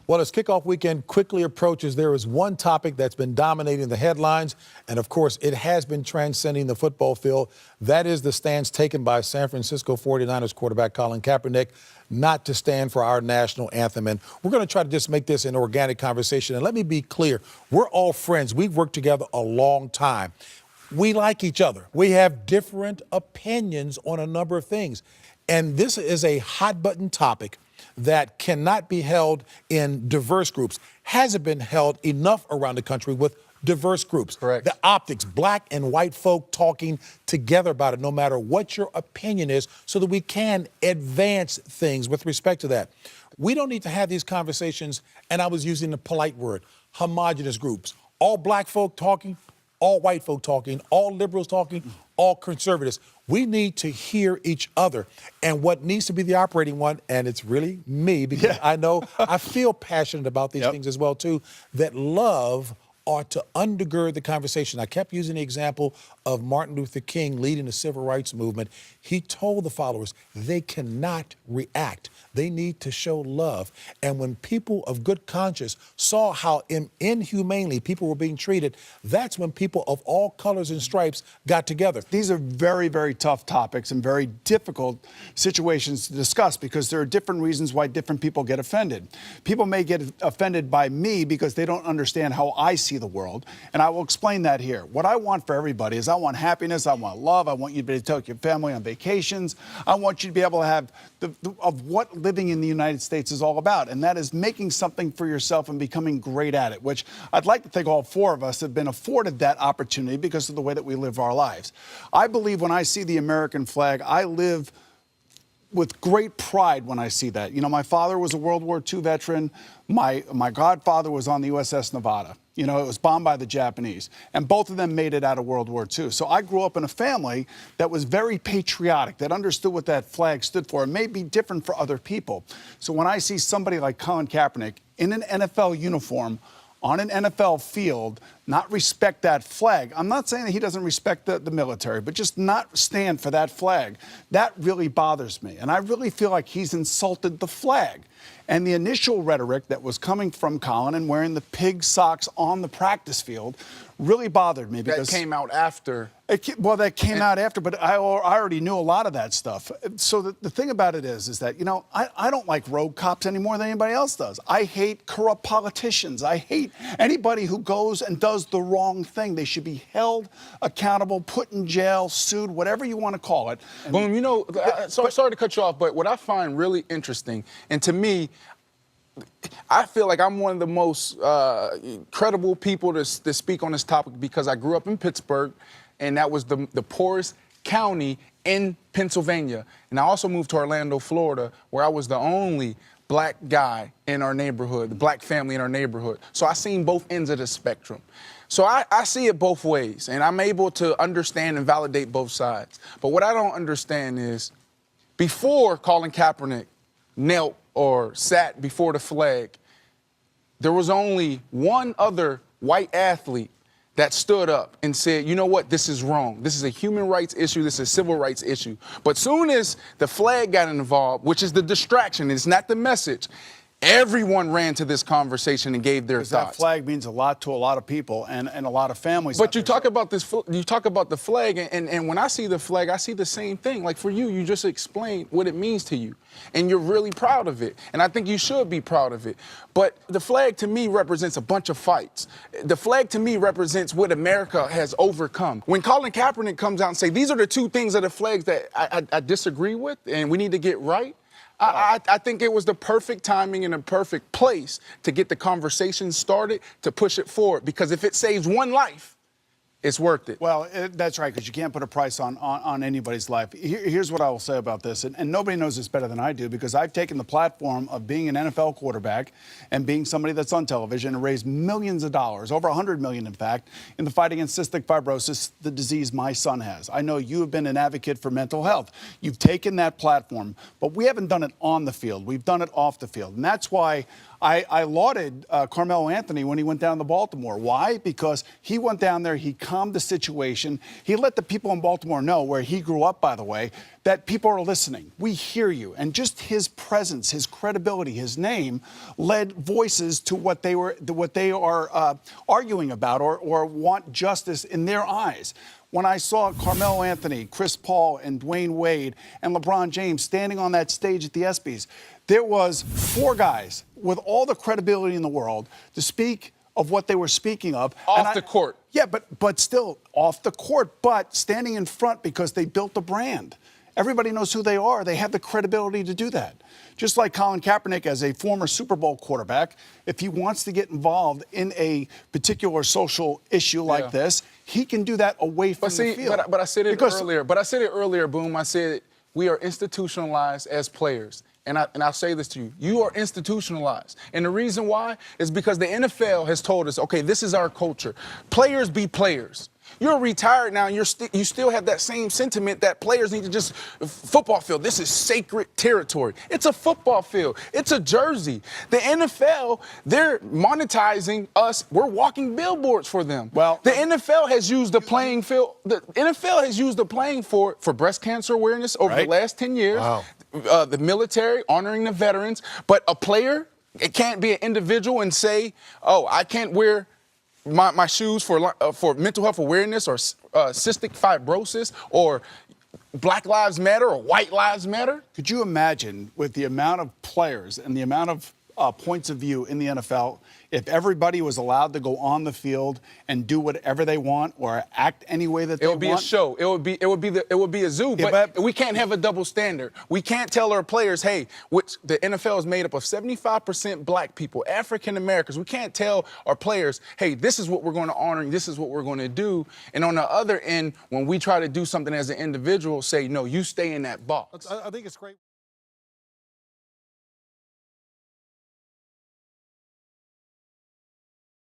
Well, as kickoff weekend quickly approaches, there is one topic that's been dominating the headlines, and of course, it has been transcending the football field. That is the stance taken by San Francisco 49ers quarterback Colin Kaepernick not to stand for our national anthem. And we're going to try to just make this an organic conversation. And let me be clear, we're all friends. We've worked together a long time. We like each other. We have different opinions on a number of things. And this is a hot button topic that cannot be held in diverse groups. Hasn't been held enough around the country with diverse groups. Correct. The optics, black and white folk talking together about it, no matter what your opinion is, so that we can advance things with respect to that. We don't need to have these conversations, and I was using the polite word, homogenous groups. All black folk talking, all white folk talking, all liberals talking, all conservatives. We need to hear each other. And what needs to be the operating one, and it's really me, because I know I feel passionate about these things as well, too, that love ought to undergird the conversation. I kept using the example of Martin Luther King leading the civil rights movement. He told the followers they cannot react. They need to show love. And when people of good conscience saw how inhumanely people were being treated, that's when people of all colors and stripes got together. These are very, very tough topics and very difficult situations to discuss because there are different reasons why different people get offended. People may get offended by me because they don't understand how I see the world, and I will explain that here. What I want for everybody is I want happiness, I want love, I want you to be able to take your family on vacations, I want you to be able to have of what living in the United States is all about, and that is making something for yourself and becoming great at it, which I'd like to think all four of us have been afforded that opportunity because of the way that we live our lives. I believe when I see the American flag, I live with great pride when I see that. You know, my father was a World War II veteran. My godfather was on the USS Nevada. You know, it was bombed by the Japanese. And both of them made it out of World War II. So I grew up in a family that was very patriotic, that understood what that flag stood for. It may be different for other people. So when I see somebody like Colin Kaepernick in an NFL uniform on an NFL field not respect that flag, I'm not saying that he doesn't respect the military, but just not stand for that flag, that really bothers me. And I really feel like he's insulted the flag. And the initial rhetoric that was coming from Colin and wearing the pig socks on the practice field really bothered me. Because that came out after. That came out after, but I already knew a lot of that stuff. So the thing about it is that, you know, I don't like rogue cops any more than anybody else does. I hate corrupt politicians. I hate anybody who goes and does the wrong thing. They should be held accountable, put in jail, sued, whatever you want to call it. Boom, you know, sorry to cut you off, but what I find really interesting, and to me, I feel like I'm one of the most credible people to speak on this topic because I grew up in Pittsburgh, and that was the poorest county in Pennsylvania. And I also moved to Orlando, Florida, where I was the only black guy in our neighborhood, the black family in our neighborhood. So I seen both ends of the spectrum. So I see it both ways, and I'm able to understand and validate both sides. But what I don't understand is, before Colin Kaepernick knelt or sat before the flag, there was only one other white athlete that stood up and said, you know what, this is wrong. This is a human rights issue. This is a civil rights issue. But soon as the flag got involved, which is the distraction, it's not the message, everyone ran to this conversation and gave their thoughts. That flag means a lot to a lot of people and a lot of families. But you talk about this, you talk about the flag, and when I see the flag, I see the same thing. Like for you, you just explained what it means to you, and you're really proud of it. And I think you should be proud of it. But the flag to me represents a bunch of fights. The flag to me represents what America has overcome. When Colin Kaepernick comes out and say, these are the two things of the flags that I disagree with and we need to get right, I think it was the perfect timing and the perfect place to get the conversation started, to push it forward. Because if it saves one life, it's worth it. Well, that's right, because you can't put a price on anybody's life. Here's what I will say about this, and nobody knows this better than I do, because I've taken the platform of being an NFL quarterback and being somebody that's on television and raised millions of dollars, over $100 million, in fact, in the fight against cystic fibrosis, the disease my son has. I know you have been an advocate for mental health. You've taken that platform, but we haven't done it on the field. We've done it off the field, and that's why I lauded Carmelo Anthony when he went down to Baltimore. Why? Because he went down there, he calmed the situation. He let the people in Baltimore know, where he grew up, by the way, that people are listening. We hear you. And just his presence, his credibility, his name led voices to what they are arguing about or want justice in their eyes. When I saw Carmelo Anthony, Chris Paul, and Dwayne Wade, and LeBron James standing on that stage at the ESPYs, there was 4 guys with all the credibility in the world to speak of what they were speaking of. Off the court. Yeah, but still off the court, but standing in front because they built a brand. Everybody knows who they are. They have the credibility to do that. Just like Colin Kaepernick, as a former Super Bowl quarterback, if he wants to get involved in a particular social issue like this, he can do that away from the field. But I said it earlier. Boom. I said we are institutionalized as players. And I'll say this to you. You are institutionalized. And the reason why is because the NFL has told us, okay, this is our culture. Players be players. You're retired now, and you still have that same sentiment that players need to just football field. This is sacred territory. It's a football field. It's a jersey. The NFL, they're monetizing us. We're walking billboards for them. Well, the NFL has used the playing field. The NFL has used the playing for breast cancer awareness over the last 10 years. Wow. The military honoring the veterans, but a player, it can't be an individual and say, "Oh, I can't wear my shoes for mental health awareness or cystic fibrosis or Black Lives Matter or White Lives Matter." Could you imagine, with the amount of players and the amount of points of view in the NFL, if everybody was allowed to go on the field and do whatever they want or act any way that they want? It would be a show. It would be a zoo. But we can't have a double standard. We can't tell our players, hey, which the NFL is made up of 75% black people, African Americans. We can't tell our players, hey, this is what we're going to honor and this is what we're going to do. And on the other end, when we try to do something as an individual, say, no, you stay in that box. I think it's great.